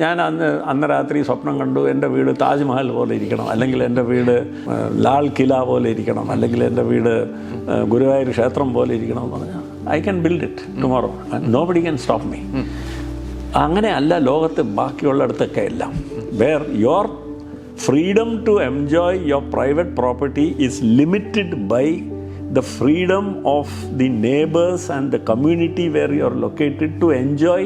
ഞാൻ അന്ന് രാത്രി സ്വപ്നം കണ്ടു എൻ്റെ വീട് താജ്മഹൽ പോലെ ഇരിക്കണം, അല്ലെങ്കിൽ എൻ്റെ വീട് ലാൽ കില പോലെ ഇരിക്കണം, അല്ലെങ്കിൽ എൻ്റെ വീട് ഗുരുവായൂർ ക്ഷേത്രം പോലെ ഇരിക്കണം എന്ന് പറഞ്ഞാൽ I can build it tomorrow, nobody can stop me. അങ്ങനെയല്ല ലോകത്ത് ബാക്കിയുള്ളിടത്തൊക്കെ എല്ലാം. Where your freedom to enjoy your private property is limited by the freedom of the neighbors and the community where you are located to enjoy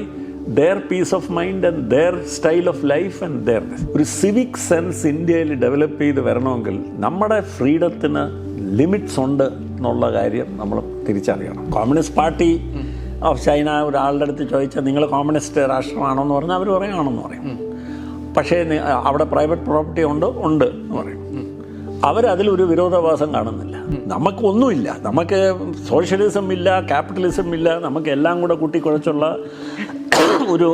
their peace of mind and their style of life and their ഒരു civic sense ഇന്ത്യയിൽ develop ചെയ്ത് വരണമെങ്കിൽ നമ്മുടെ ഫ്രീഡത്തിന് limits ഉണ്ട് എന്നുള്ള കാര്യം നമ്മൾ തിരിച്ചറിയണം. കമ്മ്യൂണിസ്റ്റ് പാർട്ടി ഓഫ് ചൈന ഒരാളുടെ അടുത്ത് ചോദിച്ചാൽ നിങ്ങൾ കമ്മ്യൂണിസ്റ്റ് രാഷ്ട്രമാണോ എന്ന് പറഞ്ഞാൽ അവർ പറയാണെന്ന് പറയും. പക്ഷേ അവിടെ പ്രൈവറ്റ് പ്രോപ്പർട്ടി ഉണ്ട് എന്ന് പറയും. അവരതിലൊരു വിരോധാഭാസം കാണുന്നില്ല. നമുക്കൊന്നുമില്ല, നമുക്ക് സോഷ്യലിസം ഇല്ല, ക്യാപിറ്റലിസം ഇല്ല, നമുക്ക് എല്ലാം കൂടെ കൂട്ടിക്കുഴച്ചുള്ള ഒരു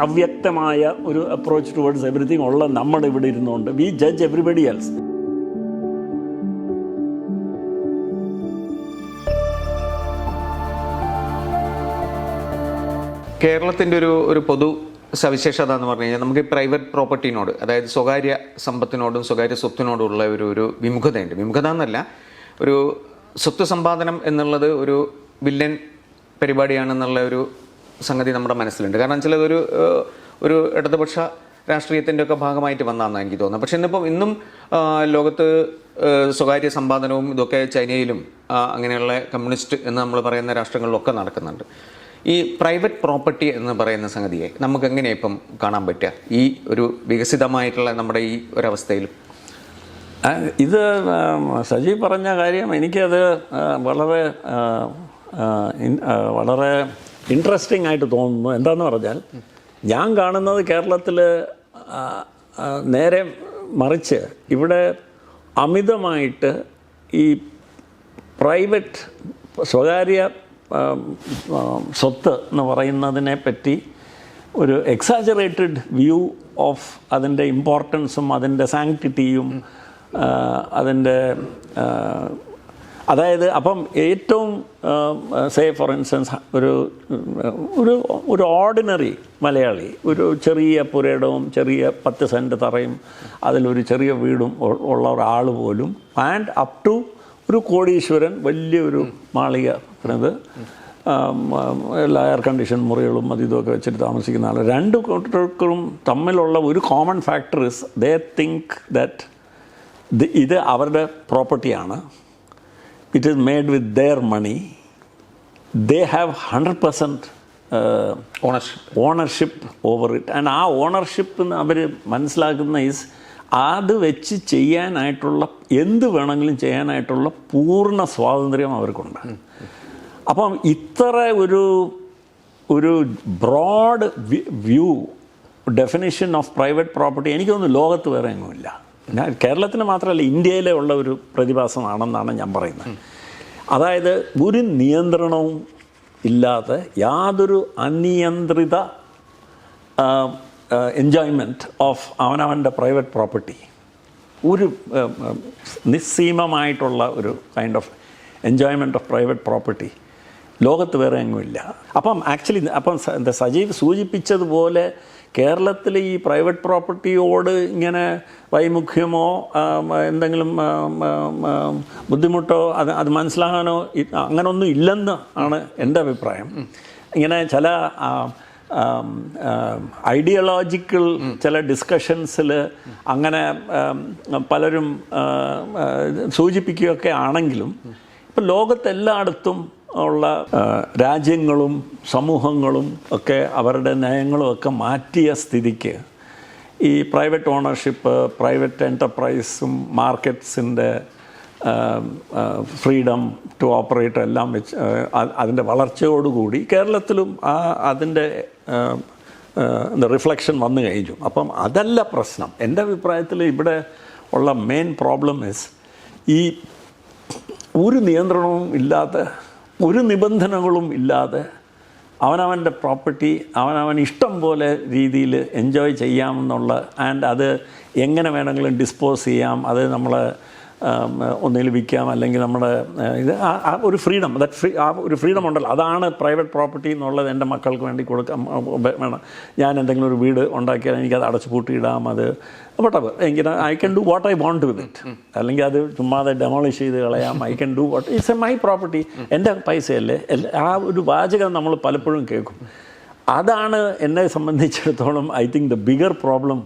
അവ്യക്തമായ ഒരു അപ്രോച്ച് ടുവേർഡ്സ് എവറിത്തിങ് ഉള്ള നമ്മൾ ഇവിടെ ഇരുന്നുകൊണ്ട് വി ജഡ്ജ് എവറിബഡി എൽസ്. കേരളത്തിൻ്റെ ഒരു പൊതു സവിശേഷത എന്ന് പറഞ്ഞു കഴിഞ്ഞാൽ നമുക്ക് പ്രൈവറ്റ് പ്രോപ്പർട്ടിനോട്, അതായത് സ്വകാര്യ സമ്പത്തിനോടും സ്വകാര്യ സ്വത്തിനോടുള്ള ഒരു വിമുഖതയുണ്ട്. വിമുഖത എന്നല്ല, ഒരു സ്വത്ത് സമ്പാദനം എന്നുള്ളത് ഒരു വില്ലൻ പരിപാടിയാണെന്നുള്ള ഒരു സംഗതി നമ്മുടെ മനസ്സിലുണ്ട്. കാരണം വെച്ചാൽ അതൊരു ഇടതുപക്ഷ രാഷ്ട്രീയത്തിൻ്റെ ഒക്കെ ഭാഗമായിട്ട് വന്നതാണെന്ന് എനിക്ക് തോന്നുന്നത്. പക്ഷേ ഇന്നും ലോകത്ത് സ്വകാര്യ സമ്പാദനവും ഇതൊക്കെ ചൈനയിലും അങ്ങനെയുള്ള കമ്മ്യൂണിസ്റ്റ് എന്ന് നമ്മൾ പറയുന്ന രാഷ്ട്രങ്ങളിലൊക്കെ നടക്കുന്നുണ്ട്. ഈ പ്രൈവറ്റ് പ്രോപ്പർട്ടി എന്ന് പറയുന്ന സംഗതിയെ നമുക്ക് എങ്ങനെ ഇപ്പം കാണാൻ പറ്റുക ഈ ഒരു വികസിതമായിട്ടുള്ള നമ്മുടെ ഈ ഒരവസ്ഥയിൽ? ഇത് സജീവ് പറഞ്ഞ കാര്യം എനിക്കത് വളരെ ഇൻട്രസ്റ്റിംഗ് ആയിട്ട് തോന്നുന്നു. എന്താണെന്ന് പറഞ്ഞാൽ ഞാൻ കാണുന്നത് കേരളത്തിൽ നേരെ മറിച്ച് ഇവിടെ അമിതമായിട്ട് ഈ പ്രൈവറ്റ് സ്വകാര്യ സ്വത്ത് എന്ന് പറയുന്നതിനെ പറ്റി ഒരു എക്സാജറേറ്റഡ് വ്യൂ ഓഫ് അതിൻ്റെ ഇമ്പോർട്ടൻസും അതിൻ്റെ സാങ്ക്ടിറ്റിയും അതിൻ്റെ അതായത് അപ്പം ഏറ്റവും സേ ഫോർ ഇൻസ്റ്റൻസ് ഒരു ഓർഡിനറി മലയാളി ഒരു ചെറിയ പുരയിടവും ചെറിയ 10 സെൻറ്റ് തറയും അതിലൊരു ചെറിയ വീടും ഉള്ള ഒരാൾ പോലും ആൻഡ് അപ് ടു ഒരു കോടീശ്വരൻ വലിയൊരു മാളിക പണിത് എല്ലാ എയർ കണ്ടീഷൻ മുറികളും ഇതൊക്കെ വെച്ചിട്ട് താമസിക്കുന്ന ആൾ, രണ്ട് കൂട്ടർക്കും തമ്മിലുള്ള ഒരു common factor is they think that ഇത് അവരുടെ പ്രോപ്പർട്ടിയാണ്, it is made with their money, they have 100% ownership over it. And ആ ഓണർഷിപ്പ് അവർ മനസ്സിലാക്കുന്ന ഈസ് അത് വെച്ച് ചെയ്യാനായിട്ടുള്ള എന്ത് വേണമെങ്കിലും ചെയ്യാനായിട്ടുള്ള പൂർണ്ണ സ്വാതന്ത്ര്യം അവർക്കുണ്ട്. അപ്പം ഇത്ര ഒരു broad view definition of private property എനിക്ക് തോന്നുന്നു ലോകത്ത് വേറെ എങ്ങുമില്ല. ഞാൻ കേരളത്തിന് മാത്രമല്ല ഇന്ത്യയിലെ ഉള്ള ഒരു പ്രതിഭാസമാണെന്നാണ് ഞാൻ പറയുന്നത്. അതായത് ഒരു നിയന്ത്രണവും ഇല്ലാതെ യാതൊരു അനിയന്ത്രിത എൻജോയ്മെൻറ്റ് ഓഫ് അവനവൻ്റെ പ്രൈവറ്റ് പ്രോപ്പർട്ടി, ഒരു നിസ്സീമമായിട്ടുള്ള ഒരു kind of enjoyment of private property ലോകത്ത് വേറെ എങ്ങുമില്ല. അപ്പം എന്താ സജീവ് സൂചിപ്പിച്ചതുപോലെ കേരളത്തിൽ ഈ പ്രൈവറ്റ് പ്രോപ്പർട്ടിയോട് ഇങ്ങനെ വൈമുഖ്യമോ എന്തെങ്കിലും ബുദ്ധിമുട്ടോ അത് മനസ്സിലാകാനോ അങ്ങനൊന്നും ഇല്ലെന്ന് ആണ് എൻ്റെ അഭിപ്രായം. ഇങ്ങനെ ചില ഐഡിയോളജിക്കൽ ചില ഡിസ്കഷൻസിൽ അങ്ങനെ പലരും സൂചിപ്പിക്കുകയൊക്കെ ആണെങ്കിലും ഇപ്പം ലോകത്തെല്ലായിടത്തും ഉള്ള രാജ്യങ്ങളും സമൂഹങ്ങളും ഒക്കെ അവരുടെ നയങ്ങളും ഒക്കെ മാറ്റിയ സ്ഥിതിക്ക് ഈ പ്രൈവറ്റ് ഓണർഷിപ്പ്, പ്രൈവറ്റ് എൻ്റർപ്രൈസും മാർക്കറ്റ്സിൻ്റെ ഫ്രീഡം ടു ഓപ്പറേറ്റ് എല്ലാം വെച്ച് അതിൻ്റെ വളർച്ചയോടുകൂടി കേരളത്തിലും അതിൻ്റെ റിഫ്ലക്ഷൻ വന്നു കഴിഞ്ഞു. അപ്പം അതല്ല പ്രശ്നം. എൻ്റെ അഭിപ്രായത്തിൽ ഇവിടെ ഉള്ള മെയിൻ പ്രോബ്ലം ഇസ് ഈ ഒരു നിയന്ത്രണവും ഇല്ലാതെ ഒരു നിബന്ധനകളും ഇല്ലാതെ അവനവൻ്റെ പ്രോപ്പർട്ടി അവനവൻ ഇഷ്ടം പോലെ രീതിയിൽ എൻജോയ് ചെയ്യാമെന്നുള്ള, ആൻഡ് അത് എങ്ങനെ വേണമെങ്കിലും ഡിസ്പോസ് ചെയ്യാം, അത് നമ്മൾ ഒന്നിൽ വിൽക്കാം, അല്ലെങ്കിൽ നമ്മുടെ ഇത് ആ ഒരു ഫ്രീഡം, ആ ഒരു ഫ്രീഡം ഉണ്ടല്ലോ, അതാണ് പ്രൈവറ്റ് പ്രോപ്പർട്ടി എന്നുള്ളത്. എൻ്റെ മക്കൾക്ക് വേണ്ടി കൊടുക്കാം വേണം. ഞാൻ എന്തെങ്കിലും ഒരു വീട് ഉണ്ടാക്കിയാൽ എനിക്കത് അടച്ചു പൂട്ടിയിടാം, അത് വട്ടവർ എനിക്ക് I can do what I want with it. അല്ലെങ്കിൽ അത് ചുമ്മാതെ ഡെമോളിഷ് ചെയ്ത് കളയാം. I can do what it's a my property, എൻ്റെ പൈസയല്ലേ. ആ ഒരു വാചകം നമ്മൾ പലപ്പോഴും കേൾക്കും. അതാണ് എന്നെ സംബന്ധിച്ചിടത്തോളം I think the bigger problem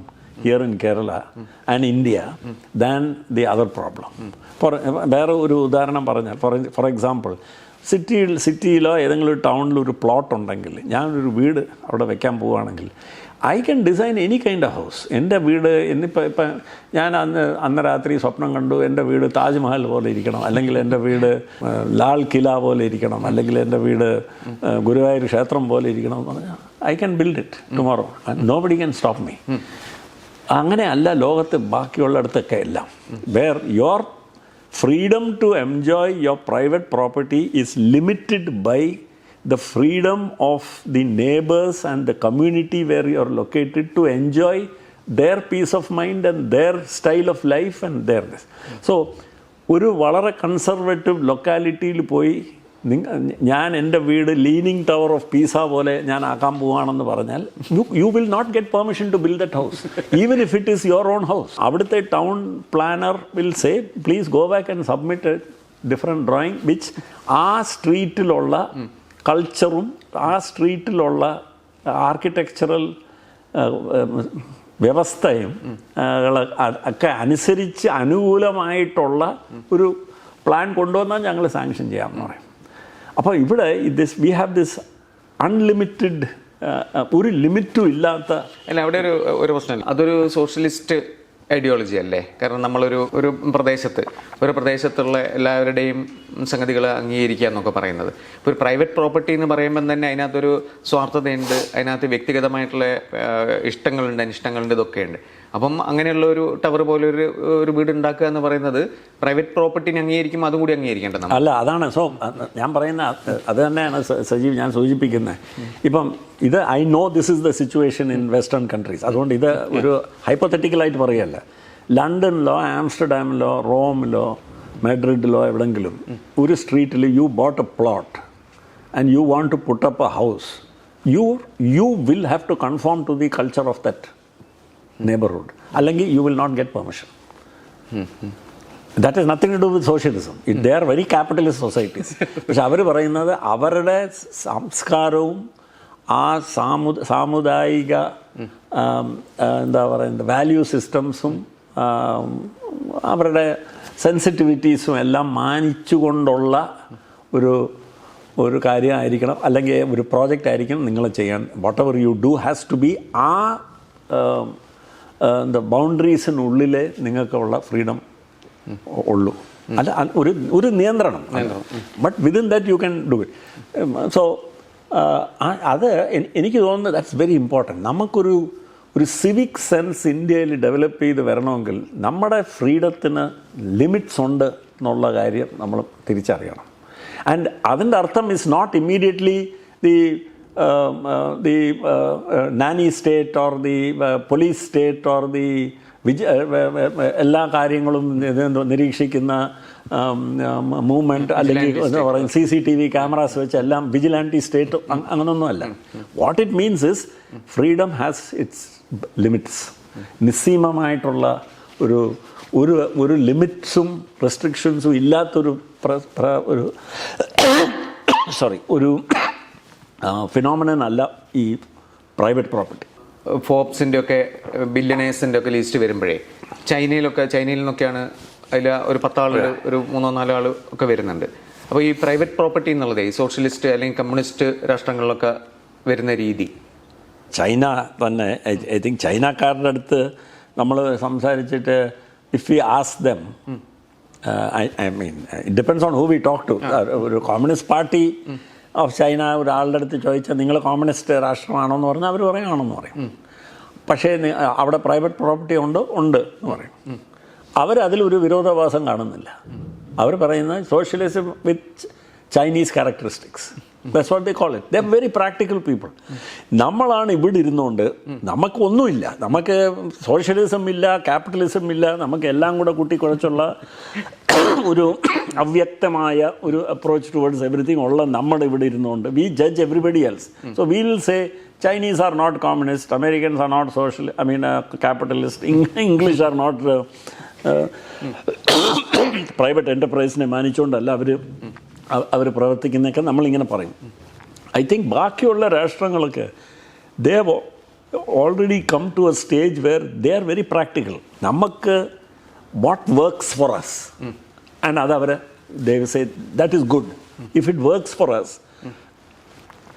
here in Kerala and India than the other problem. വേറെ ഒരു ഉദാഹരണം പറഞ്ഞാൽ, ഫോർ എക്സാമ്പിൾ സിറ്റിയിലോ ഏതെങ്കിലും ഒരു ടൗണിലോ ഒരു പ്ലോട്ട് ഉണ്ടെങ്കിൽ, ഞാനൊരു വീട് അവിടെ വെക്കാൻ പോവുകയാണെങ്കിൽ, I can design any kind of house. എൻ്റെ വീട് ഇപ്പം ഞാൻ അന്ന് രാത്രി സ്വപ്നം കണ്ടു എൻ്റെ വീട് താജ്മഹൽ പോലെ ഇരിക്കണം, അല്ലെങ്കിൽ എൻ്റെ വീട് ലാൽ കില പോലെ ഇരിക്കണം, അല്ലെങ്കിൽ എൻ്റെ വീട് ഗുരുവായൂർ ക്ഷേത്രം പോലെ ഇരിക്കണം എന്ന് പറഞ്ഞാൽ I can build it tomorrow. Nobody can stop me. അങ്ങനെയല്ല ലോകത്ത് ബാക്കിയുള്ളിടത്തൊക്കെ എല്ലാം. Where your freedom to enjoy your private property is limited by the freedom of the neighbors and the community where you are located to enjoy their peace of mind and their style of life and their this. So ഒരു വളരെ conservative ലൊക്കാലിറ്റിയിൽ പോയി ഞാൻ എൻ്റെ വീട് leaning tower of പീസ പോലെ ഞാൻ ആക്കാൻ പോവുകയാണെന്ന് പറഞ്ഞാൽ you will not get permission to build that house even if it is your own house. അവിടുത്തെ town planner will say please go back and submit a different drawing which ആ സ്ട്രീറ്റിലുള്ള കൾച്ചറും ആ സ്ട്രീറ്റിലുള്ള ആർക്കിടെക്ചറൽ വ്യവസ്ഥയും ഒക്കെ അനുസരിച്ച് അനുകൂലമായിട്ടുള്ള ഒരു പ്ലാൻ കൊണ്ടുവന്നാൽ ഞങ്ങൾ സാങ്ഷൻ ചെയ്യാമെന്ന് പറയും. അപ്പോൾ ഇവിടെ വി ഹാവ് ദിസ് അൺലിമിറ്റഡ്, ഒരു ലിമിറ്റും ഇല്ലാത്ത. അല്ല, അവിടെ ഒരു പ്രശ്നം, അതൊരു സോഷ്യലിസ്റ്റ് ഐഡിയോളജി അല്ലേ? കാരണം നമ്മളൊരു പ്രദേശത്തുള്ള എല്ലാവരുടെയും സംഗതികൾ അംഗീകരിക്കുക എന്നൊക്കെ പറയുന്നത്. ഇപ്പോൾ ഒരു പ്രൈവറ്റ് പ്രോപ്പർട്ടി എന്ന് പറയുമ്പം തന്നെ അതിനകത്തൊരു സ്വാർത്ഥതയുണ്ട്, അതിനകത്ത് വ്യക്തിഗതമായിട്ടുള്ള ഇഷ്ടങ്ങളുണ്ട്, അനിഷ്ടങ്ങളുണ്ട്, ഇതൊക്കെയുണ്ട്. അപ്പം അങ്ങനെയുള്ള ഒരു ടവർ പോലെ ഒരു വീട് ഉണ്ടാക്കുക എന്ന് പറയുന്നത് പ്രൈവറ്റ് പ്രോപ്പർട്ടിനെ അംഗീകരിക്കുമ്പോൾ അതും കൂടി അംഗീകരിക്കേണ്ടതാണ്. അല്ല, അതാണ്. സോ ഞാൻ പറയുന്ന അത് തന്നെയാണ് സജീവ് ഞാൻ സൂചിപ്പിക്കുന്നത്. ഇപ്പം ഇത് I know this is the situation in western countries. അതുകൊണ്ട് ഇത് ഒരു ഹൈപ്പോത്തറ്റിക്കലായിട്ട് പറയുകയല്ല. ലണ്ടനിലോ ആംസ്റ്റർഡാമിലോ റോമിലോ മാഡ്രിഡിലോ എവിടെങ്കിലും ഒരു സ്ട്രീറ്റിൽ you bought a plot and you want to put up a house, you will have to conform to the culture of that neighborhood, അല്ലെങ്കിൽ you will not get permission. That has nothing to do with socialism. They are very capitalist societies. പക്ഷെ അവർ പറയുന്നത് അവരുടെ സംസ്കാരവും ആ സാമുദായിക എന്താ പറയുന്നത് value സിസ്റ്റംസും അവരുടെ സെൻസിറ്റിവിറ്റീസും എല്ലാം മാനിച്ചുകൊണ്ടുള്ള ഒരു കാര്യമായിരിക്കണം, അല്ലെങ്കിൽ ഒരു പ്രോജക്റ്റ് ആയിരിക്കണം നിങ്ങൾ ചെയ്യാൻ. Whatever you do has to be ആ എന്താ ബൗണ്ടറീസിനുള്ളിൽ നിങ്ങൾക്കുള്ള ഫ്രീഡം ഉള്ളൂ. അല്ല, ഒരു നിയന്ത്രണം, but within that you can do it. So അത് എനിക്ക് തോന്നുന്നത് ദാറ്റ്സ് വെരി ഇമ്പോർട്ടൻറ്റ്. നമുക്കൊരു സിവിക് സെൻസ് ഇന്ത്യയിൽ ഡെവലപ്പ് ചെയ്ത് വരണമെങ്കിൽ നമ്മുടെ ഫ്രീഡത്തിന് ലിമിറ്റ്സ് ഉണ്ട് എന്നുള്ള കാര്യം നമ്മൾ തിരിച്ചറിയണം. ആൻഡ് അതിൻ്റെ അർത്ഥം is not immediately the nanny state or the police state or the എല്ലാ കാര്യങ്ങളും നിരീക്ഷിക്കുന്ന മൂവ്മെൻറ്റ്, അല്ലെങ്കിൽ എന്താ പറയുക CCTV ക്യാമറാസ് വെച്ച് എല്ലാം വിജിലാൻറ്റി സ്റ്റേറ്റ് അങ്ങനൊന്നുമല്ല. What it means is freedom has its limits. നിസ്സീമമായിട്ടുള്ള ഒരു ലിമിറ്റ്സും റെസ്ട്രിക്ഷൻസും ഇല്ലാത്തൊരു ഒരു ഫിനോമിനൻ അല്ല ഈ പ്രൈവറ്റ് പ്രോപ്പർട്ടി. ഫോബ്സിൻ്റെ ഒക്കെ ബില്യണേഴ്സിൻ്റെ ഒക്കെ ലിസ്റ്റ് വരുമ്പോഴേ ചൈനയിൽ നിന്നൊക്കെയാണ് അതിൽ ഒരു 10 ആൾ, ഒരു 3-4 ആൾ ഒക്കെ വരുന്നുണ്ട്. അപ്പോൾ ഈ പ്രൈവറ്റ് പ്രോപ്പർട്ടി എന്നുള്ളത് ഈ സോഷ്യലിസ്റ്റ് അല്ലെങ്കിൽ കമ്മ്യൂണിസ്റ്റ് രാഷ്ട്രങ്ങളിലൊക്കെ വരുന്ന രീതി, ചൈന തന്നെ ഐ തിങ്ക് ചൈനക്കാരുടെ അടുത്ത് നമ്മൾ സംസാരിച്ചിട്ട് if we ask them, I mean it depends on who we talk to. ഒരു കമ്മ്യൂണിസ്റ്റ് പാർട്ടി ഓഫ് ചൈന ഒരാളുടെ അടുത്ത് ചോദിച്ചാൽ നിങ്ങൾ കമ്മ്യൂണിസ്റ്റ് രാഷ്ട്രമാണോ എന്ന് പറഞ്ഞാൽ അവർ പറയാണെന്ന് പറയും. പക്ഷേ അവിടെ പ്രൈവറ്റ് പ്രോപ്പർട്ടി ഉണ്ട് എന്ന് പറയും. അവരതിലൊരു വിരോധാഭാസം കാണുന്നില്ല. അവർ പറയുന്നത് socialism with Chinese characteristics. That's what they call it. They're very practical people. നമ്മളാണ് ഇവിടെ ഇരുന്നുകൊണ്ട് നമുക്കൊന്നുമില്ല, നമുക്ക് സോഷ്യലിസം ഇല്ല, ക്യാപിറ്റലിസം ഇല്ല, നമുക്ക് എല്ലാം കൂടെ കൂട്ടിക്കുഴച്ചുള്ള ഒരു അവ്യക്തമായ ഒരു അപ്രോച്ച് ടുവേർഡ്സ് എവറിത്തിങ് ഉള്ള നമ്മുടെ ഇവിടെ ഇരുന്നുകൊണ്ട് we judge everybody else. So we will say Chinese are not communist, Americans are not social, capitalist, English are not private എൻ്റർപ്രൈസിനെ മാനിച്ചുകൊണ്ടല്ല അവർ പ്രവർത്തിക്കുന്നതൊക്കെ നമ്മളിങ്ങനെ പറയും. ഐ തിങ്ക് ബാക്കിയുള്ള രാഷ്ട്രങ്ങളൊക്കെ they have already come to a stage where they are very practical. നമുക്ക് what works for us and അതവർ they say that is good. If it works for us,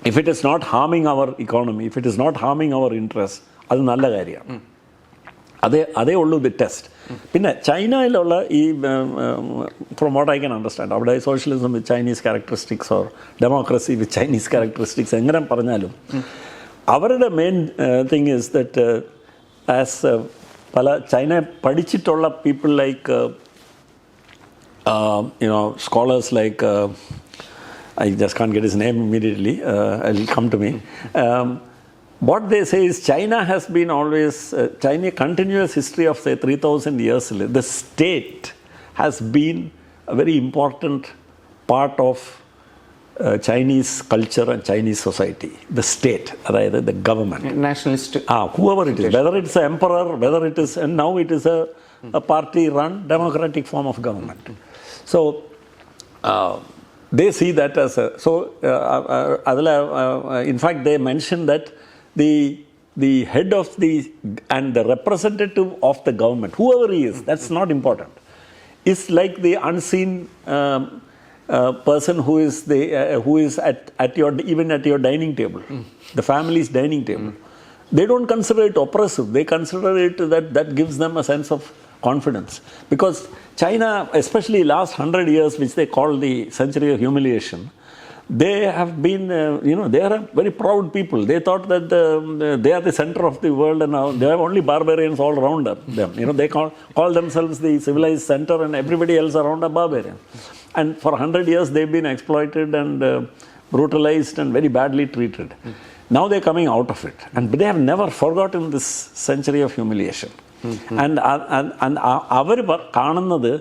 if it is not harming our economy, if it is not harming our interests, അത് നല്ല കാര്യമാണ്. അതേ ഉള്ളൂ the test. പിന്നെ ചൈനയിലുള്ള ഈ from what I can understand, അവിടെ socialism with Chinese characteristics or democracy with Chinese characteristics എങ്ങനെ പറഞ്ഞാലും അവരുടെ main thing is that as പല ചൈന പഠിച്ചിട്ടുള്ള people like scholars like I just can't get his name immediately, it'll come to me. What they say is China has been always, China continuous history of say 3,000 years, the state has been a very important part of Chinese culture and Chinese society. The state, rather the government. Nationalist. Whoever it is, whether it's an emperor, whether it is, and now it is a party-run democratic form of government. So, they see that as a, so in fact they mention that the head of the and the representative of the government, whoever he is, that's not important, is like the unseen person who is at your, even at your dining table, the family's dining table. They don't consider it oppressive, they consider it that gives them a sense of confidence. Because China, especially last 100 years, which they call the century of humiliation, they have been, they are a very proud people. They thought that they are the center of the world and now they have only barbarians all around them. They call themselves the civilized center and everybody else around are barbarian. And for 100 years they've been exploited and brutalized and very badly treated. Now they're coming out of it. And they have never forgotten this century of humiliation. And അവർ കാണുന്നത്,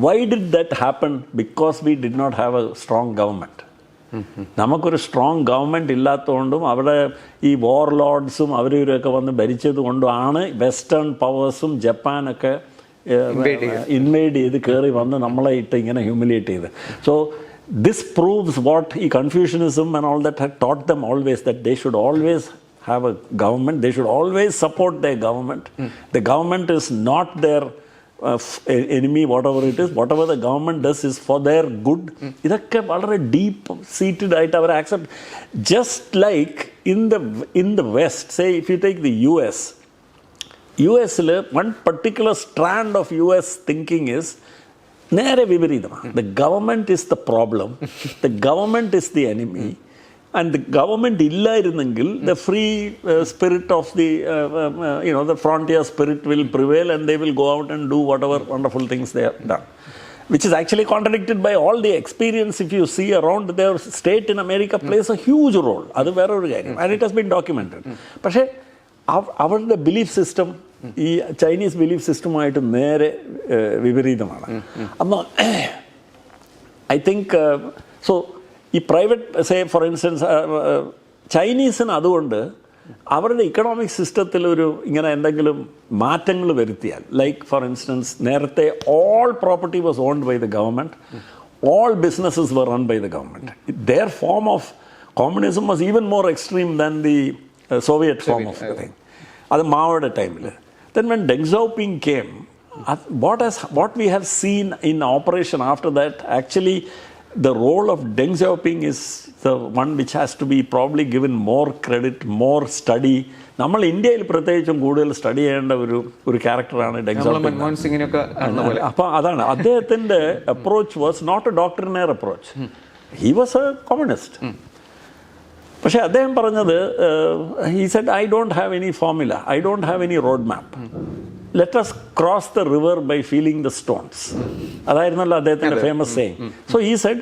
why did that happen? Because we did not have a strong government. നമുക്കൊരു strong government ഇല്ലാത്തതുകൊണ്ടും അവിടെ ഈ വാർലോഡ്സും അവരൊക്കെ വന്ന് ഭരിച്ചത് കൊണ്ടുമാണ് western പവേഴ്സും ജപ്പാനൊക്കെ inward ചെയ്ത് കയറി വന്ന് നമ്മളെ ഇട്ട് ഇങ്ങനെ ഹ്യൂമിലിയേറ്റ് ചെയ്ത്. So this proves what Confucianism and all that had taught them always, that they should always have a government, they should always support their government. The government is not their enemy, whatever it is, whatever the government does is for their good. ഇതൊക്കെ വളരെ deep seated ആയിട്ട് അവർ accept. Just like in the West, say if you take the US-ൽ one particular strand of US thinking is നേരെ വിപരീതമാണ്. The government is the problem, the government is the enemy, and the government ഇല്ലായിരുന്നെങ്കിൽ the free spirit of the the frontier spirit will prevail and they will go out and do whatever wonderful things they have done, which is actually contradicted by all the experience. If you see around, their state in America plays a huge role, അത് വേറൊരു കാര്യം, and it has been documented. പക്ഷേ അവരുടെ belief system ഈ Chinese belief സിസ്റ്റമായിട്ട് നേരെ വിപരീതമാണ്. അപ്പോൾ ഐ തിങ്ക് സോ ഈ പ്രൈവറ്റ് സേ ഫോർ ഇൻസ്റ്റൻസ് ചൈനീസിന് അതുകൊണ്ട് അവരുടെ ഇക്കണോമിക് സിസ്റ്റത്തിൽ ഒരു ഇങ്ങനെ എന്തെങ്കിലും മാറ്റങ്ങൾ വരുത്തിയാൽ, ലൈക്ക് ഫോർ ഇൻസ്റ്റൻസ് നേരത്തെ all property was owned by the government, all businesses were run by the government. Their form of communism was even more extreme than the Soviet form of the thing. അത് മാവോയുടെ ടൈമിൽ. Then when Deng Xiaoping came, what we have seen in operation after that, actually the role of Deng Xiaoping is the one which has to be probably given more credit, more study. നമ്മൾ ഇന്ത്യയിൽ പ്രത്യേകിച്ചും കൂടുതൽ study ചെയ്യേണ്ട ഒരു ക്യാരക്ടറാണ് Deng xiaoping. അപ്പോൾ അതാണ് അദ്ദേഹത്തിൻ്റെ approach was not a doctrinaire approach. He was a communist. പക്ഷേ അദ്ദേഹം പറഞ്ഞത്, he said, I don't have any formula, I don't have any road map, let us cross the river by feeling the stones. അതായിരുന്നല്ലോ അദ്ദേഹത്തിൻ്റെ famous saying. So he said,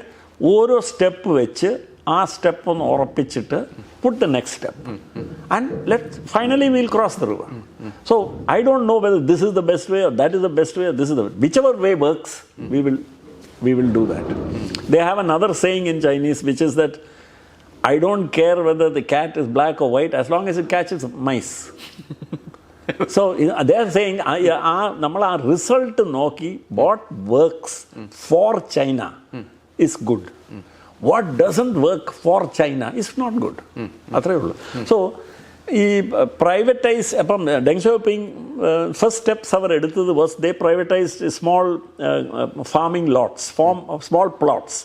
ഓരോ step വെച്ച് ആ step ഒന്ന് ഉറപ്പിച്ചിട്ട് put the next step and finally we'll cross the river. So I don't know whether this is the best way or that is the best way or this is the whichever way works, we will do that. They have another saying in Chinese which is that I don't care whether the cat is black or white as long as it catches mice. So they are saying നമ്മൾ ആ result നോക്കി what works for China is good. What doesn't work for China is not good. അത്രേ ഉള്ളൂ. So ഈ privatise അപ്പം Deng Xiaoping first steps അവർ എടുത്തത് was they privatised small farming lots small plots.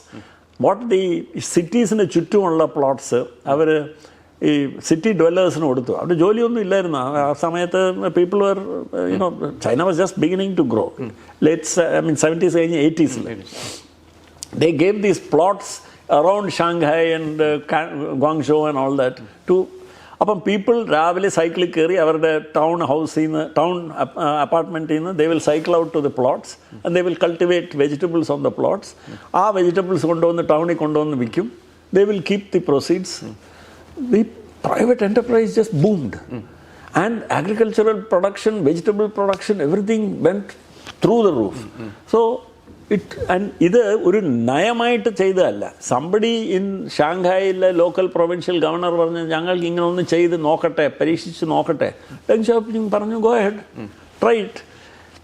What the സിറ്റീസിന് ചുറ്റുമുള്ള plots അവർ ഈ city ഡ്വല്ലേഴ്സിന് കൊടുത്തു. അവിടെ ജോലിയൊന്നും ഇല്ലായിരുന്നു ആ സമയത്ത്. People were you know China was just beginning to grow. Late 70s കഴിഞ്ഞ് 80s. They gave these plots around Shanghai and Guangzhou and all that to അപ്പം പീപ്പിൾ രാവിലെ സൈക്കിളിൽ കയറി അവരുടെ ടൗൺ ഹൗസിൽ നിന്ന് ടൗൺ അപ്പാർട്ട്മെൻറ്റിൽ നിന്ന് they will cycle out to the plots and they will cultivate vegetables on the plots. ആ വെജിറ്റബിൾസ് കൊണ്ടുവന്ന് ടൗണിൽ കൊണ്ടുവന്ന് വിൽക്കും. They will keep the proceeds. The private enterprise just boomed and agricultural production, vegetable production, everything went through the roof. So ഇത് ഒരു നയമായിട്ട് ചെയ്തതല്ല. Somebody in ഷാങ്ഹായിലെ ലോക്കൽ പ്രൊവിൻഷ്യൽ ഗവർണർ പറഞ്ഞു ഞങ്ങൾക്ക് ഇങ്ങനെ ഒന്ന് ചെയ്ത് നോക്കട്ടെ, പരീക്ഷിച്ച് നോക്കട്ടെ. ഡെങ് ഷോപ്പിംഗ് പറഞ്ഞു go ahead, try it.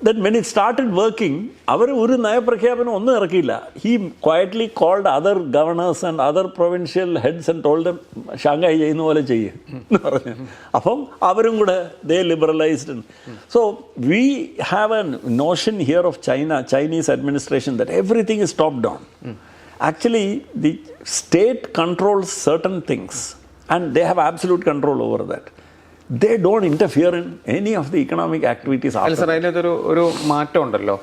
Then when it started working അവർ ഒരു നയപ്രഖ്യാപനം ഒന്നും ഇറക്കിയില്ല. He quietly called other governors and other provincial heads and told them Shanghai ചെയ്യുന്ന പോലെ ചെയ്യും എന്ന് പറഞ്ഞു. അപ്പം അവരും കൂടെ they liberalised. So we have a notion here of Chinese administration that everything is top down. Actually the state controls certain things and they have absolute control over that. They don't interfere in any of the economic activities. അല്ല sir, അതിനകത്തൊരു മാറ്റം ഉണ്ടല്ലോ.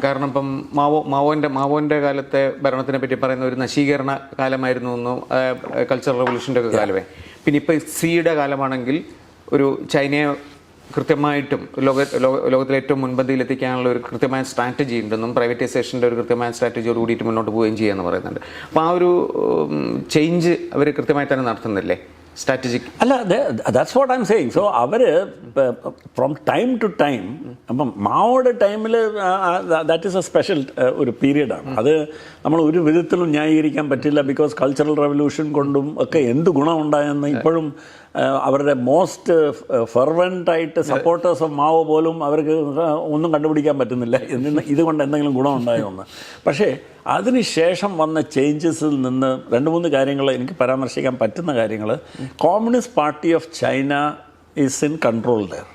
കാരണം ഇപ്പം മാവോൻ്റെ കാലത്തെ ഭരണത്തിനെ പറ്റി പറയുന്ന ഒരു നശീകരണ കാലമായിരുന്നു എന്നും കൾച്ചറൽ റെവല്യൂഷൻ്റെ ഒക്കെ കാലമേ. പിന്നെ ഇപ്പോൾ സിയുടെ കാലമാണെങ്കിൽ ഒരു ചൈനയെ കൃത്യമായിട്ടും ലോകത്തിലെ ഏറ്റവും മുൻപന്തിയിൽ എത്തിക്കാനുള്ള ഒരു കൃത്യമായ സ്ട്രാറ്റജി ഉണ്ടെന്നും പ്രൈവറ്റൈസേഷൻ്റെ ഒരു കൃത്യമായ സ്ട്രാറ്റജിയോട് കൂടിയിട്ട് മുന്നോട്ട് പോവുകയും ചെയ്യാമെന്ന് പറയുന്നുണ്ട്. അപ്പോൾ ആ ഒരു ചേഞ്ച് അവർ കൃത്യമായി തന്നെ നടത്തുന്നില്ലേ സ്ട്രാറ്റജിക്? അല്ല, that's what I am saying. So അവർ ഫ്രം ടൈം ടു ടൈം, അപ്പം മാവോയുടെ ടൈമിൽ ദാറ്റ് ഈസ് എ സ്പെഷ്യൽ ഒരു പീരീഡാണ്. അത് നമ്മൾ ഒരു വിധത്തിലും ന്യായീകരിക്കാൻ പറ്റില്ല. ബിക്കോസ് കൾച്ചറൽ റെവല്യൂഷൻ കൊണ്ടും ഒക്കെ എന്ത് ഗുണമുണ്ടായെന്ന് ഇപ്പോഴും അവരുടെ മോസ്റ്റ് ഫെർവൻ്റായിട്ട് സപ്പോർട്ടേഴ്സ് ഓഫ് മാവോ പോലും അവർക്ക് ഒന്നും കണ്ടുപിടിക്കാൻ പറ്റുന്നില്ല ഇതുകൊണ്ട് എന്തെങ്കിലും ഗുണമുണ്ടായോന്ന്. പക്ഷേ അതിനുശേഷം വന്ന ചേഞ്ചസിൽ നിന്ന് 2-3 കാര്യങ്ങൾ എനിക്ക് പരാമർശിക്കാൻ പറ്റുന്ന കാര്യങ്ങൾ. Communist party of China is in control there.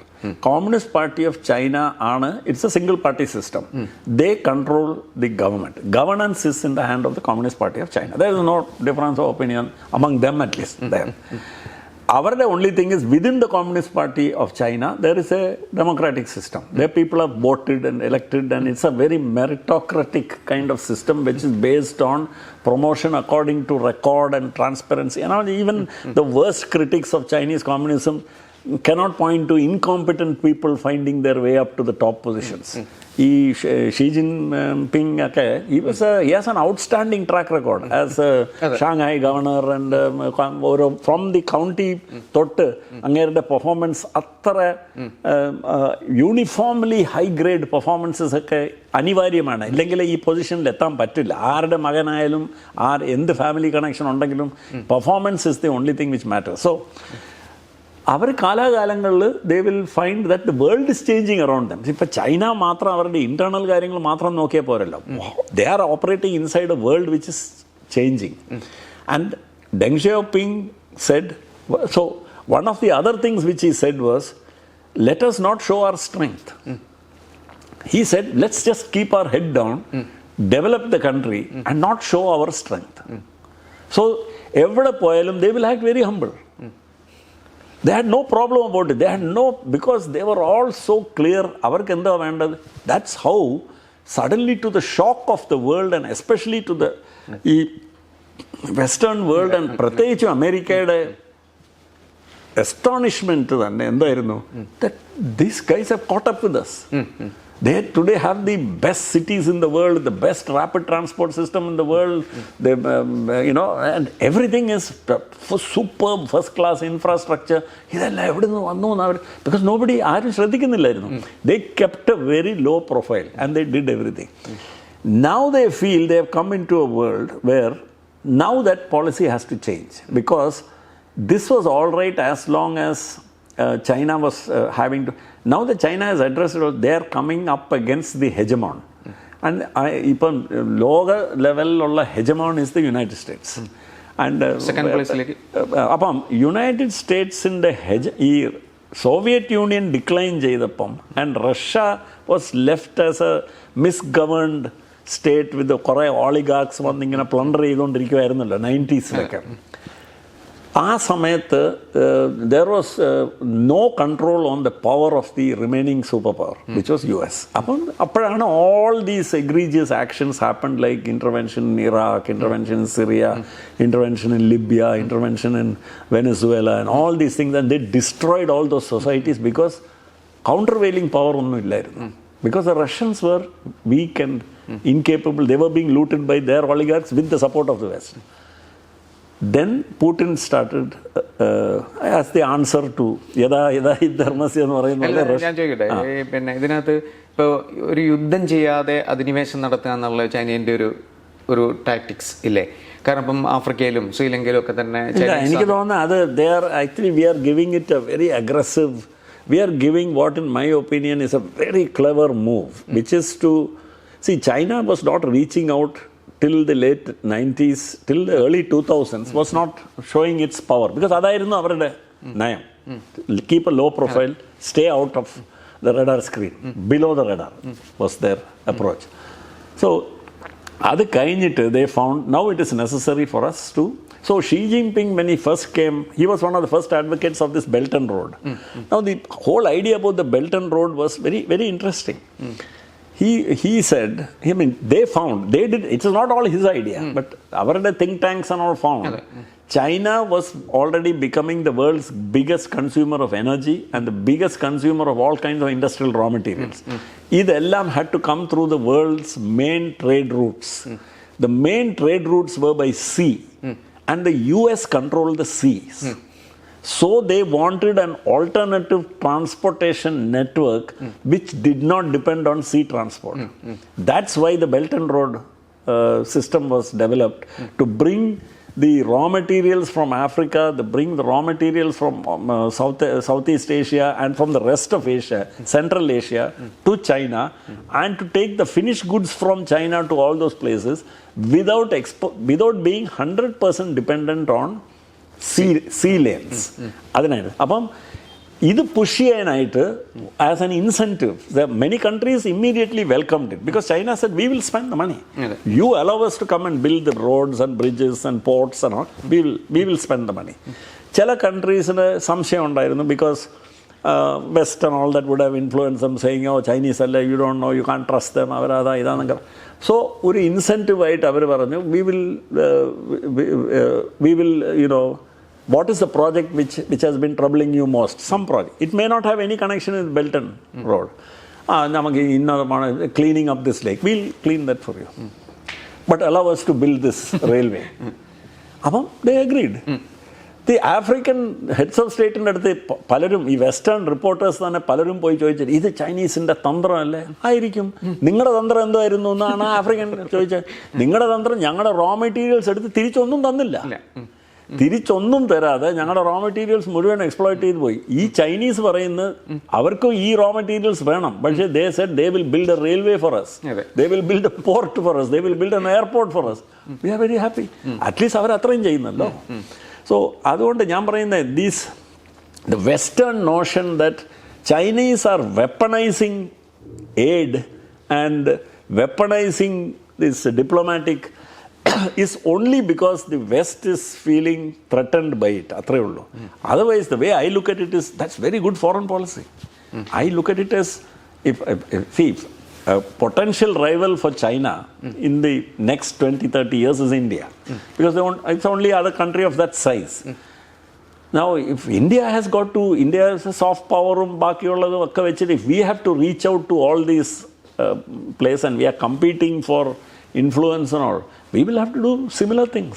Communist party of China ആണ്, it's a single party system. They control the government. Governance is in the hand of the communist party of China. There is no difference of opinion among them at least there. Our only thing is within the Communist Party of China there is a democratic system. Their people are voted and elected and it's a very meritocratic kind of system which is based on promotion according to record and transparency. You know, even the worst critics of Chinese communism cannot point to incompetent people finding their way up to the top positions. ഈ Xi Jinping ഒക്കെ he has an outstanding track record as a Shanghai governor and ഓരോ from the county തൊട്ട് അങ്ങേരുടെ performance അത്ര uniformly high grade performances ഒക്കെ അനിവാര്യമാണ്. ഇല്ലെങ്കിൽ ഈ പൊസിഷനിൽ എത്താൻ പറ്റില്ല. ആരുടെ മകനായാലും എന്ത് ഫാമിലി കണക്ഷൻ ഉണ്ടെങ്കിലും performance is the only thing which matters. So അവർ കാലാകാലങ്ങളിൽ they will find that the world is changing around them. ഇപ്പം ചൈന മാത്രം അവരുടെ ഇൻറ്റേർണൽ കാര്യങ്ങൾ മാത്രം നോക്കിയാൽ പോരല്ലോ. They are operating inside a world which is changing. And Deng Xiaoping said, so one of the other things which he said was let us not show our strength. He said let's just keep our head down, develop the country and not show our strength. So എവിടെ പോയാലും they will act very humble. They had no problem about it. They had no, because they were all so clear. അവർക്ക് എന്താ വേണ്ടത്? That's how suddenly to the shock of the world and especially to the ഈ western world and പ്രത്യേകിച്ചും അമേരിക്കയുടെ astonishment തന്നെ എന്തായിരുന്നു, that these guys have caught up with us. They today have the best cities in the world, the best rapid transport system in the world. They, and everything is superb, first class infrastructure. ഇതെല്ലാം എവിടെ നിന്ന് വന്നു അവർ, because nobody ആരും ശ്രദ്ധിക്കുന്നില്ലായിരുന്നു. They kept a very low profile and they did everything. Now they feel they have come into a world where now that policy has to change, because this was all right as long as China was having to. Now that China has addressed it, they are coming up against the hegemon. And ഇപ്പം ലോക ലെവലിലുള്ള hegemon is the United States. And second പ്ലേസിലേക്ക് അപ്പം United സ്റ്റേറ്റ്സിൻ്റെ ഈ Soviet Union decline ചെയ്തപ്പം and Russia was left as a misgoverned state with കുറേ oligarchs വന്നിങ്ങനെ പ്ലണ്ടർ ചെയ്തുകൊണ്ടിരിക്കുമായിരുന്നല്ലോ 90s. ആ സമയത്ത് there was no control on the power of the remaining super power which was US. അപ്പം അപ്പോഴാണ് all these egregious actions happen, like intervention in Iraq, intervention in Syria, intervention in Libya, intervention in Venezuela, and all these things, and they destroyed all those societies because counter vailing power ഒന്നും ഇല്ലായിരുന്നു. Because the Russians were weak and incapable. They were being looted by their oligarchs with the support of the West. Then Putin started as the answer to യഥാ ധർമ്മസ്യ എന്ന് പറയുന്നത്. ഞാൻ ചോദിക്കട്ടെ, പിന്നെ ഇതിനകത്ത് ഇപ്പോൾ ഒരു യുദ്ധം ചെയ്യാതെ അധിനിവേശം നടത്തുക എന്നുള്ള ചൈനയുടെ ഒരു ടാക്ടിക്സ് ഇല്ലേ? കാരണം ഇപ്പം ആഫ്രിക്കയിലും ശ്രീലങ്കയിലും ഒക്കെ തന്നെ എനിക്ക് തോന്നുന്നത് അത് actually we are giving it A very aggressive. We are giving what in my opinion is a very clever move, which is to see China was not reaching out till the late 90s, till the early 2000s, was not showing its power, because adayirunnu avarude nayam, keep a low profile, stay out of the radar screen, below the radar was their approach. So adu kayinittu they found now it is necessary for us to. So Xi Jinping, when he first came, he was one of the first advocates of this Belt and Road. Now the whole idea about the Belt and Road was very, very interesting. He said, I mean, they did, it's not all his idea, but our think tanks and all found China was already becoming the world's biggest consumer of energy and the biggest consumer of all kinds of industrial raw materials. Idellam had to come through the world's main trade routes. The main trade routes were by sea. And the US controlled the seas. So they wanted an alternative transportation network which did not depend on sea transport. That's why the Belt and Road system was developed, to bring the raw materials from Africa, bring the raw materials from Southeast Asia and from the rest of Asia, Central Asia, to China, and to take the finished goods from China to all those places without being 100% dependent on sea lanes. അതിനായിട്ട് അപ്പം ഇത് push ചെയ്യാനായിട്ട് as an incentive many countries immediately welcomed it, because China said we will spend the money. You allow us to come and build the roads and bridges and ports and all, we will spend the money. ചില കൺട്രീസിന് സംശയം ഉണ്ടായിരുന്നു, because West and all that would have influenced them, saying, oh, Chinese അല്ല, you don't know, you can't trust them, അവരതാ ഇതാന്നൊക്കെ. So ഒരു ഇൻസെൻറ്റീവായിട്ട് അവർ പറഞ്ഞു, we will what is the project which has been troubling you most? Some project. It may not have any connection with Belt and Road. നമുക്ക് ഇന്നതാണ് cleaning up this lake. We'll clean that for you. But allow us to build this railway. അപ്പം they agreed. The African heads of state-ൻ്റെ അടുത്ത് പലരും, ഈ western reporters തന്നെ പലരും പോയി ചോദിച്ചത്, ഇത് ചൈനീസിൻ്റെ തന്ത്രമല്ലേ? ആയിരിക്കും. നിങ്ങളുടെ തന്ത്രം എന്തായിരുന്നു എന്നാണ് ആഫ്രിക്കൻ ചോദിച്ചത്. നിങ്ങളുടെ തന്ത്രം ഞങ്ങളുടെ റോ മെറ്റീരിയൽസ് എടുത്ത് തിരിച്ചൊന്നും തന്നില്ല. തിരിച്ചൊന്നും തരാതെ ഞങ്ങളുടെ റോ മെറ്റീരിയൽസ് മുഴുവൻ എക്സ്പ്ലോയിറ്റ് ചെയ്ത് പോയി. ഈ ചൈനീസ് പറയുന്നത് അവർക്കും ഈ റോ മെറ്റീരിയൽസ് വേണം, പക്ഷേ they said they will build a railway for us, they will build a port for us, they will build an airport for us. We are very happy. At least അവർ അത്രയും ചെയ്യുന്നല്ലോ. So അതുകൊണ്ട് ഞാൻ പറയുന്നത് the Western notion that Chinese are weaponizing aid and weaponizing this diplomatic is only because the West is feeling threatened by it. അത്രേ ഉള്ളൂ. Otherwise, the way I look at it is, that's very good foreign policy. I look at it as, if a potential rival for China in the next 20-30 years is India, because it's only other country of that size. Now, if India has got to, India has a soft power, ബാക്കിയുള്ളതും ഒക്കെ വെച്ചിട്ട്, if we have to reach out to all these places and we are competing for influence and all, we will have to do similar things.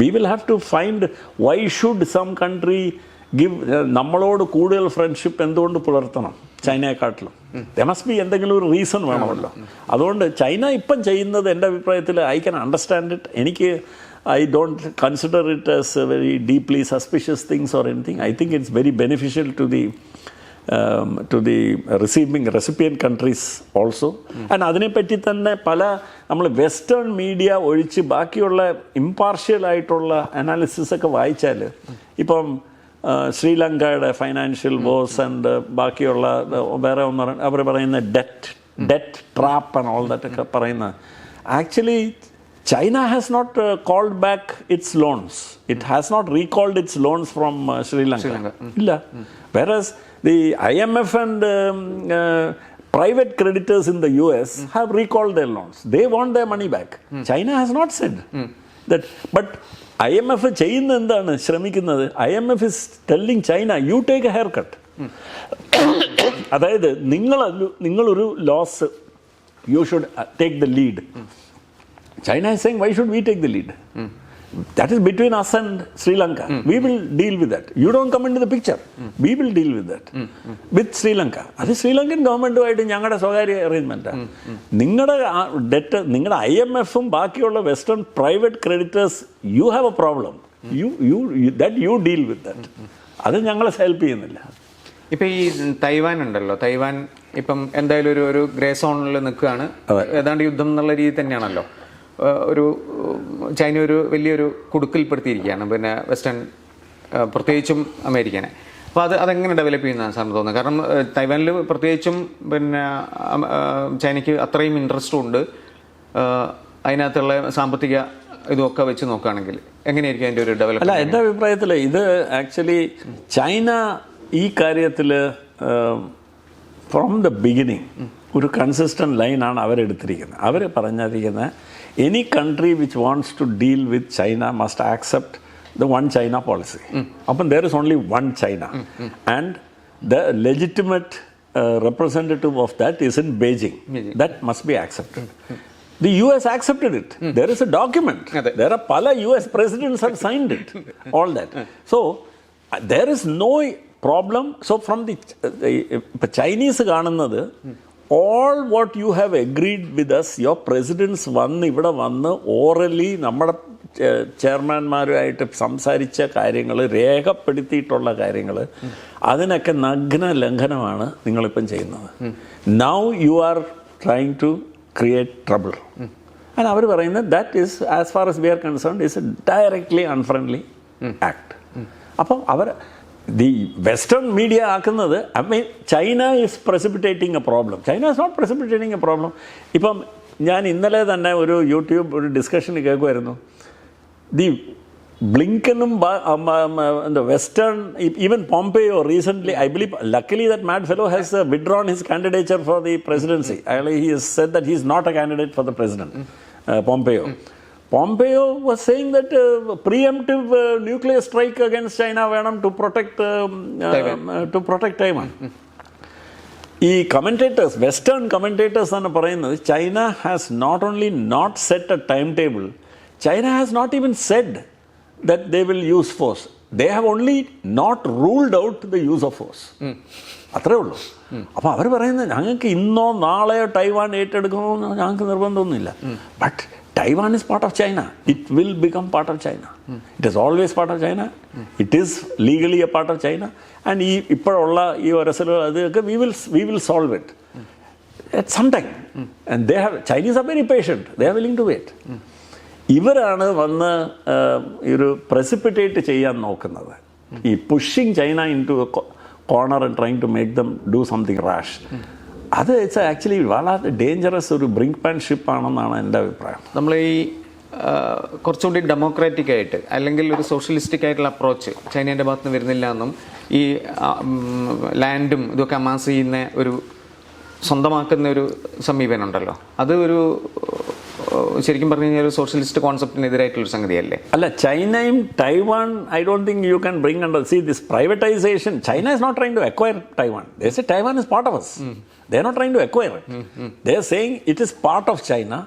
We will have to find why should some country give നമ്മളോട് കൂടുതൽ friendship എന്തുകൊണ്ട് പുലർത്തണം ചൈനയെക്കാട്ടിലും. There must be എന്തെങ്കിലും ഒരു reason വേണമല്ലോ. അതുകൊണ്ട് China ഇപ്പം ചെയ്യുന്നത് എൻ്റെ അഭിപ്രായത്തിൽ ഐ ക്യാൻ അണ്ടർസ്റ്റാൻഡ് ഇറ്റ്. എനിക്ക് I don't consider it as a very deeply suspicious things or anything. I think it's very beneficial to the recipient countries also. And അതിനെപ്പറ്റി തന്നെ പല നമ്മൾ വെസ്റ്റേൺ മീഡിയ ഒഴിച്ച് ബാക്കിയുള്ള ഇമ്പാർഷ്യൽ ആയിട്ടുള്ള അനാലിസിസ് ഒക്കെ വായിച്ചാൽ, ഇപ്പം ശ്രീലങ്കയുടെ ഫൈനാൻഷ്യൽ വോസ് ആൻഡ് ബാക്കിയുള്ള വേറെ ഒന്ന് അവർ പറയുന്ന debt trap and all that ഒക്കെ പറയുന്ന, actually China has not called back its loans. It has not recalled its loans from Sri Lanka. Illa. Whereas the IMF and private creditors in the US have recalled their loans. They want their money back. China has not said that. But IMF ചെയ്യുന്ന എന്താണ് ശ്രമിക്കുന്നത്? IMF is telling China, you take a haircut. അതായത് നിങ്ങളൊരു loss, you should take the lead. China is saying, why should we take the lead? That is between us and Sri Lanka. We will deal with that. You don't come into the picture. We will deal with that. With Sri Lanka. അത് ശ്രീലങ്കൻ ഗവൺമെൻറ്റുമായിട്ട് ഞങ്ങളുടെ സ്വകാര്യ അറേഞ്ച്മെൻറ്റാണ്. നിങ്ങളുടെ debt, നിങ്ങളുടെ IMFും ബാക്കിയുള്ള western private creditors, you have A problem. You deal with that. അത് ഞങ്ങളെ help ചെയ്യുന്നില്ല. ഇപ്പം ഈ തൈവാൻ ഉണ്ടല്ലോ, തൈവാൻ ഇപ്പം എന്തായാലും ഒരു ഗ്രേ സോണിൽ നിൽക്കുകയാണ്. ഏതാണ്ട് യുദ്ധം എന്നുള്ള രീതി തന്നെയാണല്ലോ. ഒരു ചൈന ഒരു വലിയൊരു കുടുക്കിൽപ്പെടുത്തിയിരിക്കുകയാണ്, പിന്നെ വെസ്റ്റേൺ പ്രത്യേകിച്ചും അമേരിക്കനെ. അപ്പോൾ അതെങ്ങനെ ഡെവലപ്പ് ചെയ്യുന്നതാണ് സാറിന് തോന്നുന്നത്? കാരണം തൈവാനിൽ പ്രത്യേകിച്ചും പിന്നെ ചൈനയ്ക്ക് അത്രയും ഇൻട്രസ്റ്റും ഉണ്ട്. അതിനകത്തുള്ള സാമ്പത്തിക ഇതൊക്കെ വെച്ച് നോക്കുകയാണെങ്കിൽ എങ്ങനെയായിരിക്കും അതിൻ്റെ ഒരു ഡെവലപ്പ്? അല്ല, എൻ്റെ അഭിപ്രായത്തിൽ ഇത് ആക്ച്വലി ചൈന ഈ കാര്യത്തിൽ ഫ്രോം ദ ബിഗിനിങ് ഒരു കൺസിസ്റ്റൻറ്റ് ലൈനാണ് അവരെടുത്തിരിക്കുന്നത്. അവർ പറഞ്ഞിരിക്കുന്നത്, any country which wants to deal with China must accept the one China policy. Upon there is only one China. And the legitimate representative of that is in Beijing. That must be accepted. The US accepted it. There is a document. There are pala US presidents have signed it. All that. So there is no problem. So from the Chinese കാണുന്നത്, all what you have agreed with us, your presidents ഇവിടെ വന്ന് orally നമ്മുടെ ചെയർമാൻമാരുമായിട്ട് സംസാരിച്ച കാര്യങ്ങൾ, രേഖപ്പെടുത്തിയിട്ടുള്ള കാര്യങ്ങൾ, അതിനൊക്കെ നഗ്ന ലംഘനമാണ് നിങ്ങളിപ്പം ചെയ്യുന്നത്. Now you are trying to create trouble. And അവർ പറയുന്നത് that is, as far as we are concerned, is a directly unfriendly act. അപ്പം അവർ the Western media ആക്കുന്നത്, I mean, China is precipitating a problem. China is not precipitating a problem. ഇപ്പം ഞാൻ ഇന്നലെ തന്നെ ഒരു യൂട്യൂബ് ഒരു ഡിസ്കഷൻ കേൾക്കുമായിരുന്നു. ദി ബ്ലിങ്കനും western, even Pompeo recently, I believe, luckily that mad fellow has withdrawn his candidature for the presidency. He has said that he is not a candidate for the president, Pompeo was saying that preemptive nuclear strike against China വേണം to protect Taiwan. ഈ commentators, western commentators ആണ് പറയുന്നത്, China has not only not set a time table, China has not even said that they will use force. They have only not ruled out the use of force. അത്രേ ഉള്ളൂ. അപ്പോൾ അവർ പറയുന്നത്, ഞങ്ങൾക്ക് ഇന്നോ നാളെയോ ടൈവാൻ ഏറ്റെടുക്കണമെന്നോ ഞങ്ങൾക്ക് നിർബന്ധമൊന്നുമില്ല. But Taiwan is part of China. It will become part of China. It is always part of China. It is legally a part of China. And ഇപ്പോഴുള്ള ഈ ഒരസലോ അതൊക്കെ we will solve it at some time. And Chinese are very patient. They are willing to wait. ഇവരാണ് വന്ന് ഒരു precipitate ചെയ്യാൻ നോക്കുന്നത്. ഈ pushing China into a corner and trying to make them do something rash. അത് it's actually വളരെ dangerous ഒരു ബ്രിങ്ക്മാൻഷിപ്പ് ആണെന്നാണ് എൻ്റെ അഭിപ്രായം. നമ്മൾ ഈ കുറച്ചുകൂടി ഡെമോക്രാറ്റിക് ആയിട്ട് അല്ലെങ്കിൽ ഒരു സോഷ്യലിസ്റ്റിക് ആയിട്ടുള്ള അപ്രോച്ച് ചൈനേൻ്റെ ഭാഗത്ത് നിന്ന് വരുന്നില്ല എന്നും, ഈ ലാൻഡും ഇതൊക്കെ അമാസ് ചെയ്യുന്ന ഒരു സ്വന്തമാക്കുന്ന ഒരു സമീപനം ഉണ്ടല്ലോ, അത് ശരിക്കും പറഞ്ഞു കഴിഞ്ഞാൽ ഒരു സോഷ്യലിസ്റ്റ് കോൺസെപ്റ്റിനെതിരായിട്ടുള്ളൊരു സംഗതിയല്ലേ? അല്ല, ചൈനയും Taiwan, I don't think you can bring under. See, this privatization, China is not trying to acquire Taiwan. They say Taiwan is part of us. They are not trying to acquire it. They are saying it is part of China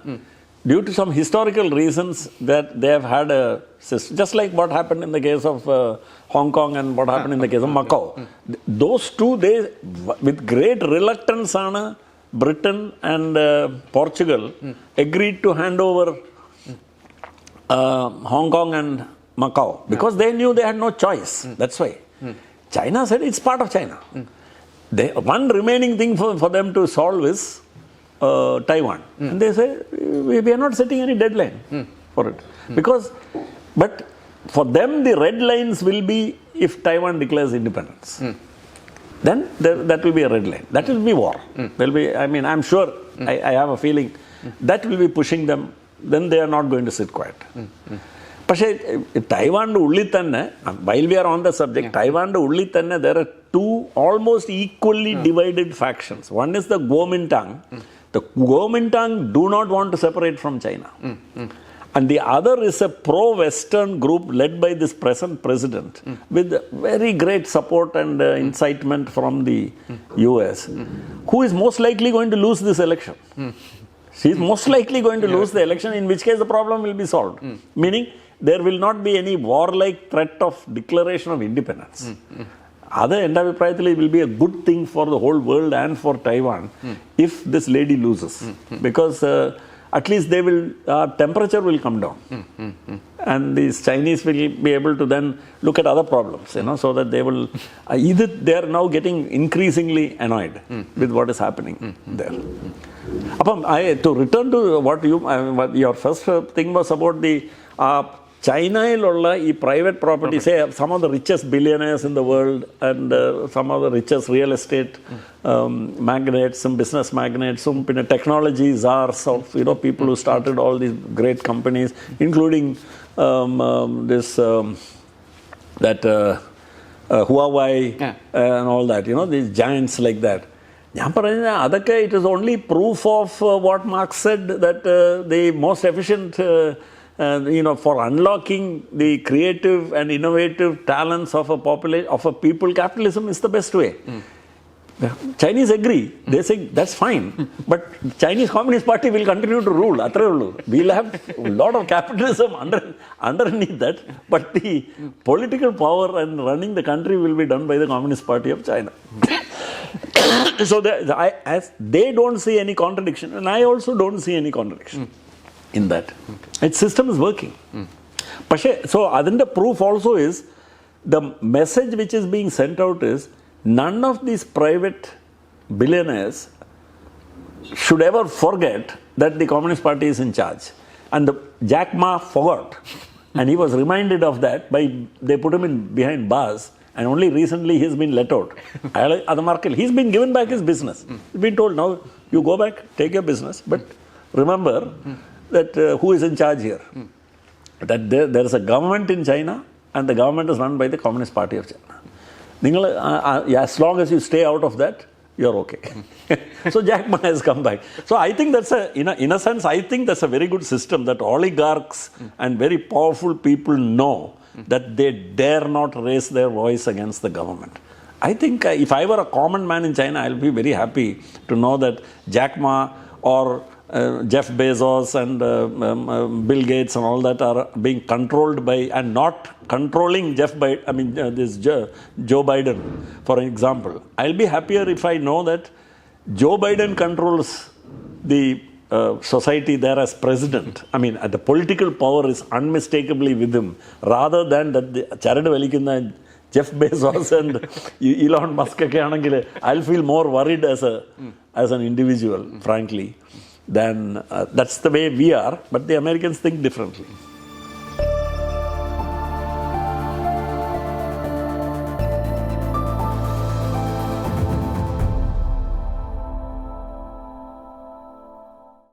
due to some historical reasons that they have had a system. Just like what happened in the case of Hong Kong and what happened in the case of Macau. Those two, they, with great reluctance, Britain and Portugal agreed to hand over Hong Kong and Macau because they knew they had no choice. That's why. China said it's part of China. One remaining thing for them to solve is Taiwan. And they say, we are not setting any deadline for it. But for them, the red lines will be if Taiwan declares independence. Then that will be a red line. That will be war. There will be, I mean, I'm sure, I have a feeling, that will be pushing them. Then they are not going to sit quiet. പക്ഷേ Taiwan ഉള്ളിൽ തന്നെ, while we are on the subject, Taiwan ഉള്ളിൽ തന്നെ there are two almost equally divided factions. One is the Kuomintang. The Kuomintang do not want to separate from China. And the other is a pro-Western group led by this present president with very great support and incitement from the US, who is most likely going to lose this election. She is most likely going to lose the election, in which case the problem will be solved. Meaning, there will not be any warlike threat of declaration of independence. Other എൻ്റെ അഭിപ്രായത്തിൽ it will be a good thing for the whole world and for Taiwan if this lady loses. Because at least they will, temperature will come down. And these Chinese will be able to then look at other problems, so that they will, either they are now getting increasingly annoyed with what is happening there. To return to what your first thing was about the ചൈനയിലുള്ള ഈ private property, say some of the richest billionaires in the world and some of the richest real estate magnates, some business magnates, some technology czars of people who started all these great companies, including Huawei and all that, these giants like that. ഞാൻ പറഞ്ഞ അതൊക്കെ it is only proof of what Marx said, that the most efficient for unlocking the creative and innovative talents of a population, of a people, capitalism is the best way. Chinese agree. They say that's fine, but Chinese Communist Party will continue to rule. We'll have a lot of capitalism underneath that, but the political power and running the country will be done by the Communist Party of China. So they don't see any contradiction, and I also don't see any contradiction in that. Its system is working. So the proof also is, the message which is being sent out is, none of these private billionaires should ever forget that the Communist Party is in charge. And Jack Ma forgot, and he was reminded of that by, they put him behind bars, and only recently he's been let out. He's been given back his business. He's been told, now you go back, take your business, but remember that who is in charge here? That there is a government in China, and the government is run by the Communist Party of China. As long as you stay out of that, you're okay. So Jack Ma has come back. So I think that's in a sense, I think that's a very good system, that oligarchs and very powerful people know that they dare not raise their voice against the government. I think if I were a common man in China, I'll be very happy to know that Jack Ma or Jeff Bezos and Bill Gates and all that are being controlled by, and not controlling Joe Biden, for example. I'll be happier if I know that Joe Biden controls the society there as president. The political power is unmistakably with him, rather than that the charity velikkunna Jeff Bezos and Elon Musk ഒക്കെ ആണെങ്കിൽ I'll feel more worried as an individual, frankly, than that's the way we are, but the Americans think differently.